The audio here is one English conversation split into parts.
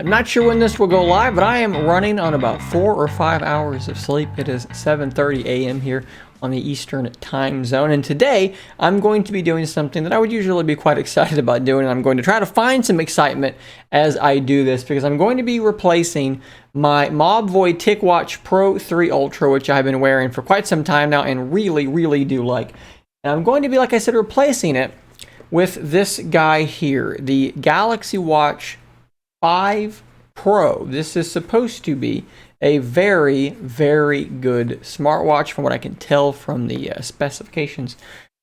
I'm not sure when this will go live, but I am running on about 4 or 5 hours of sleep. It is 7:30 a.m. here on the Eastern time zone, and today I'm going to be doing something that I would usually be quite excited about doing, and I'm going to try to find some excitement as I do this, because I'm going to be replacing my Mobvoi TicWatch Pro 3 Ultra, which I've been wearing for quite some time now and really do like. And I'm going to be, like I said, replacing it with this guy here, the Galaxy Watch 5 Pro. This is supposed to be a very good smartwatch from what I can tell from the specifications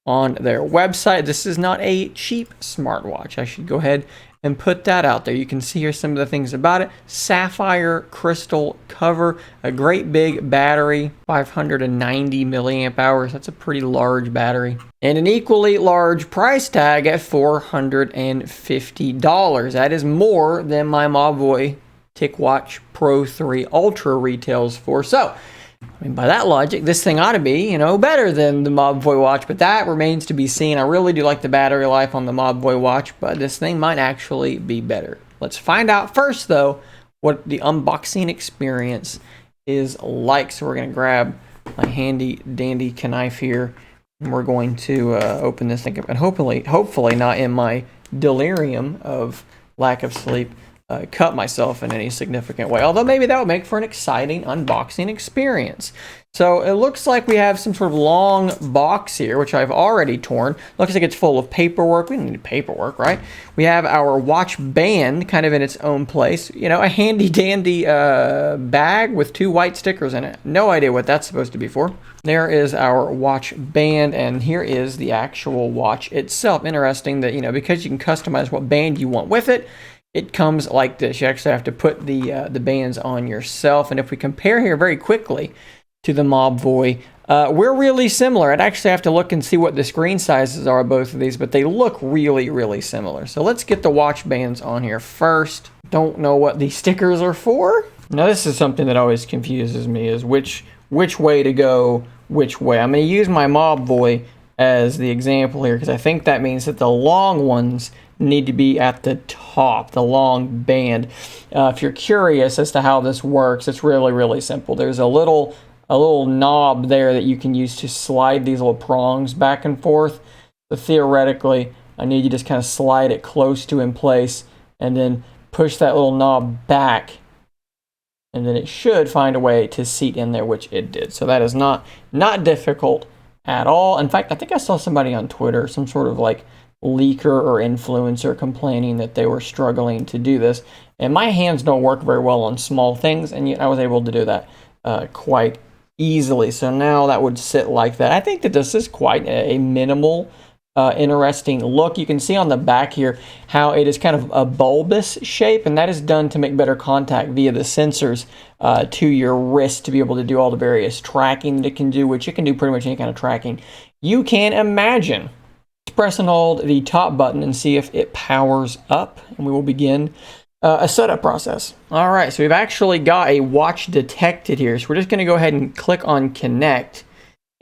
on their website. This is not a cheap smartwatch. I should go ahead and put that out there. You can see here some of the things about it. Sapphire crystal cover, a great big battery, 590 milliamp hours. That's a pretty large battery. And an equally large price tag at $450. That is more than my Mobvoi TicWatch Pro 3 Ultra retails for. So, I mean, by that logic, this thing ought to be, better than the Mobvoi watch, but that remains to be seen. I really do like the battery life on the Mobvoi watch, but this thing might actually be better. Let's find out first, though, what the unboxing experience is like. So we're going to grab my handy dandy knife here, and we're going to open this thing up, and hopefully not in my delirium of lack of sleep, cut myself in any significant way, although maybe that would make for an exciting unboxing experience. So it looks like we have some sort of long box here, which I've already torn. Looks like it's full of paperwork. We don't need paperwork, right? We have our watch band kind of in its own place. A handy dandy bag with 2 white stickers in it. No idea what that's supposed to be for. There is our watch band, and here is the actual watch itself. Interesting that, because you can customize what band you want with it, it comes like this. You actually have to put the bands on yourself. And if we compare here very quickly to the Mobvoi, we're really similar. I'd actually have to look and see what the screen sizes are of both of these, but they look really similar. So let's get the watch bands on here first. Don't know what these stickers are for. Now this is something that always confuses me, is which way to go which way. I'm going to use my Mobvoi as the example here, because I think that means that the long ones need to be at the top, the long band. If you're curious as to how this works, it's really simple. There's a little knob there that you can use to slide these little prongs back and forth. So theoretically, I need you to just kind of slide it close to in place and then push that little knob back, and then it should find a way to seat in there, which it did. So that is not difficult at all. In fact, I think I saw somebody on Twitter, some sort of like leaker or influencer, complaining that they were struggling to do this. And my hands don't work very well on small things, and yet I was able to do that quite easily. So now that would sit like that. I think that this is quite a minimal, interesting look. You can see on the back here how it is kind of a bulbous shape, and that is done to make better contact via the sensors to your wrist to be able to do all the various tracking that it can do, which it can do pretty much any kind of tracking you can imagine. Let's press and hold the top button and see if it powers up, and we will begin a setup process. All right, so we've actually got a watch detected here, so we're just going to go ahead and click on connect,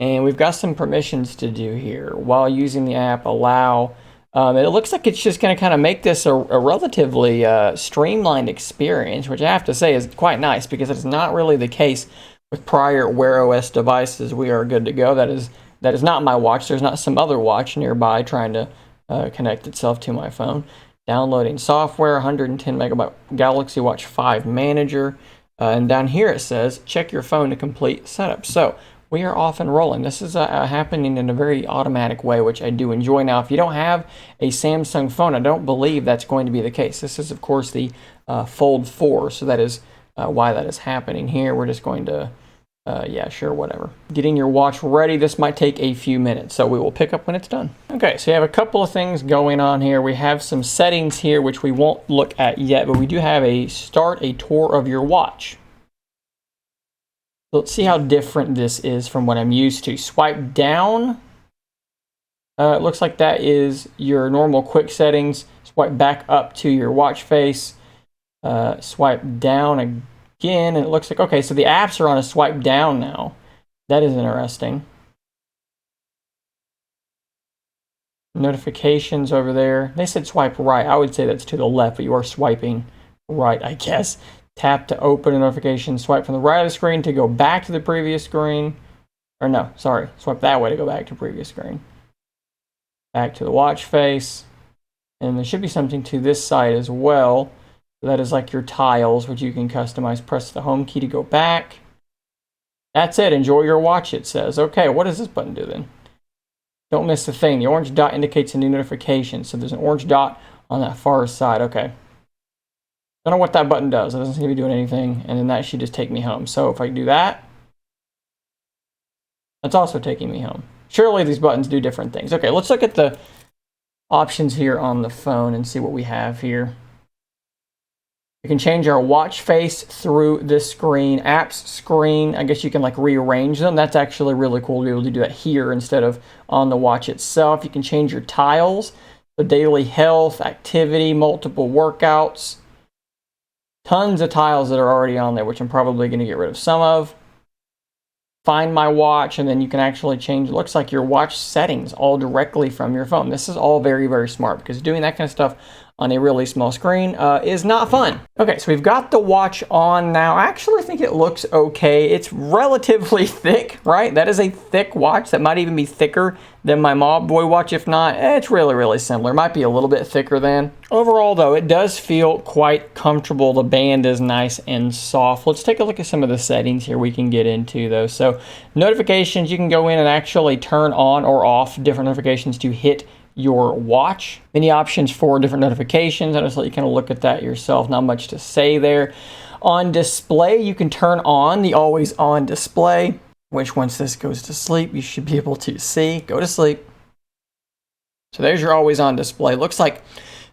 and we've got some permissions to do here while using the app allow. It looks like it's just going to kind of make this a relatively streamlined experience, which I have to say is quite nice, because it's not really the case with prior Wear OS devices. We are good to go. That is not my watch. There's not some other watch nearby trying to connect itself to my phone. Downloading software, 110 megabyte Galaxy Watch 5 Manager. And down here it says, check your phone to complete setup. So we are off and rolling. This is happening in a very automatic way, which I do enjoy. Now, if you don't have a Samsung phone, I don't believe that's going to be the case. This is, of course, the Fold 4, so that is why that is happening here. We're just going to yeah, sure, whatever. Getting your watch ready. This might take a few minutes, so we will pick up when it's done. Okay, so you have a couple of things going on here. We have some settings here, which we won't look at yet, but we do have a start a tour of your watch. So let's see how different this is from what I'm used to. Swipe down. It looks like that is your normal quick settings. Swipe back up to your watch face. Swipe down again, and it looks like, okay, so the apps are on a swipe down now. That is interesting. Notifications over there. They said swipe right. I would say that's to the left, but you are swiping right, I guess. Tap to open a notification. Swipe from the right of the screen to go back to the previous screen. Or no, sorry. Swipe that way to go back to previous screen. Back to the watch face. And there should be something to this side as well. That is like your tiles, which you can customize. Press the home key to go back. That's it. Enjoy your watch, it says. Okay, what does this button do then? Don't miss the thing. The orange dot indicates a new notification. So there's an orange dot on that far side. Okay. Don't know what that button does. It doesn't seem to be doing anything. And then that should just take me home. So if I do that, that's also taking me home. Surely these buttons do different things. Okay, let's look at the options here on the phone and see what we have here. We can change our watch face through this screen, apps screen. I guess you can like rearrange them. That's actually really cool to be able to do that here instead of on the watch itself. You can change your tiles, the daily health, activity, multiple workouts. Tons of tiles that are already on there, which I'm probably going to get rid of some of. Find my watch, and then you can actually change, it looks like your watch settings all directly from your phone. This is all very, very smart because doing that kind of stuff on a really small screen is not fun. Okay, so we've got the watch on now. I actually think it looks okay. It's relatively thick, right? That is a thick watch. That might even be thicker than my Mobvoi watch. If not, it's really, really similar. It might be a little bit thicker than. Overall, though, it does feel quite comfortable. The band is nice and soft. Let's take a look at some of the settings here we can get into, though. So notifications, you can go in and actually turn on or off different notifications to hit your watch. Many options for different notifications. I'll just let you kind of look at that yourself. Not much to say there. On display, you can turn on the always on display, which once this goes to sleep, you should be able to see. Go to sleep. So there's your always on display. Looks like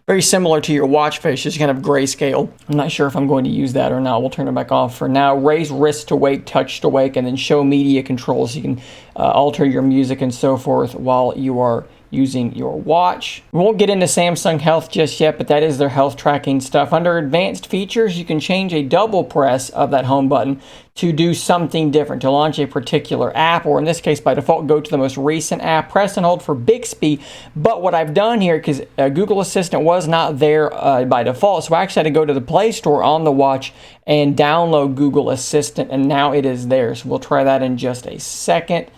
very similar to your watch face, just kind of grayscale. I'm not sure if I'm going to use that or not. We'll turn it back off for now. Raise wrist to wake, touch to wake, and then show media controls. You can alter your music and so forth while you are using your watch. We won't get into Samsung Health just yet, but that is their health tracking stuff. Under advanced features, you can change a double press of that home button to do something different, to launch a particular app, or in this case, by default, go to the most recent app. Press and hold for Bixby. But what I've done here, because Google Assistant was not there by default, so I actually had to go to the Play Store on the watch and download Google Assistant, and now it is there. So we'll try that in just a second.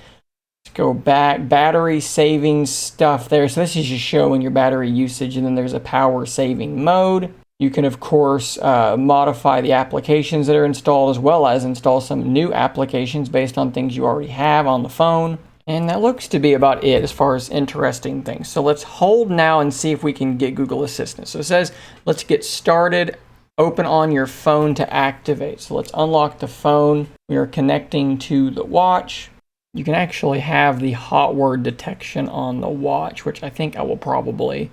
Go back, battery saving stuff there. So this is just showing your battery usage, and then there's a power saving mode. You can, of course, modify the applications that are installed, as well as install some new applications based on things you already have on the phone. And that looks to be about it as far as interesting things. So let's hold now and see if we can get Google Assistant. So it says, let's get started. Open on your phone to activate. So let's unlock the phone. We are connecting to the watch. You can actually have the hot word detection on the watch, which I think I will probably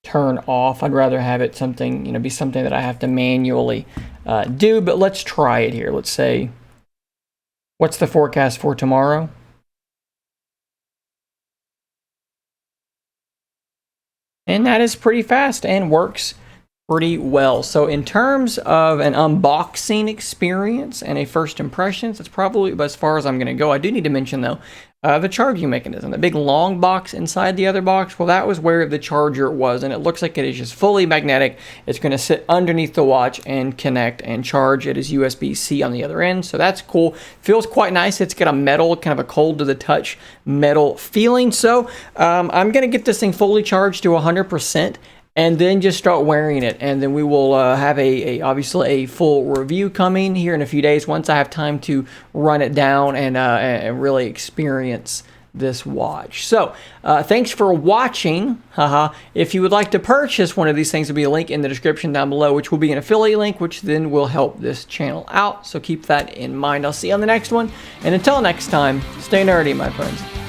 turn off. I'd rather have it something, be something that I have to manually do, but let's try it here. Let's say, what's the forecast for tomorrow? And that is pretty fast and works pretty well. So in terms of an unboxing experience and a first impressions, that's probably as far as I'm going to go. I do need to mention, though, the charging mechanism. The big long box inside the other box, well, that was where the charger was, and it looks like it is just fully magnetic. It's going to sit underneath the watch and connect and charge. It is USB-C on the other end, so that's cool. Feels quite nice. It's got a metal, kind of a cold to the touch metal feeling. So I'm going to get this thing fully charged to 100%. And then just start wearing it, and then we will have obviously a full review coming here in a few days once I have time to run it down and really experience this watch. So thanks for watching. If you would like to purchase one of these things, there'll be a link in the description down below, which will be an affiliate link, which then will help this channel out. So keep that in mind. I'll see you on the next one, and until next time, stay nerdy, my friends.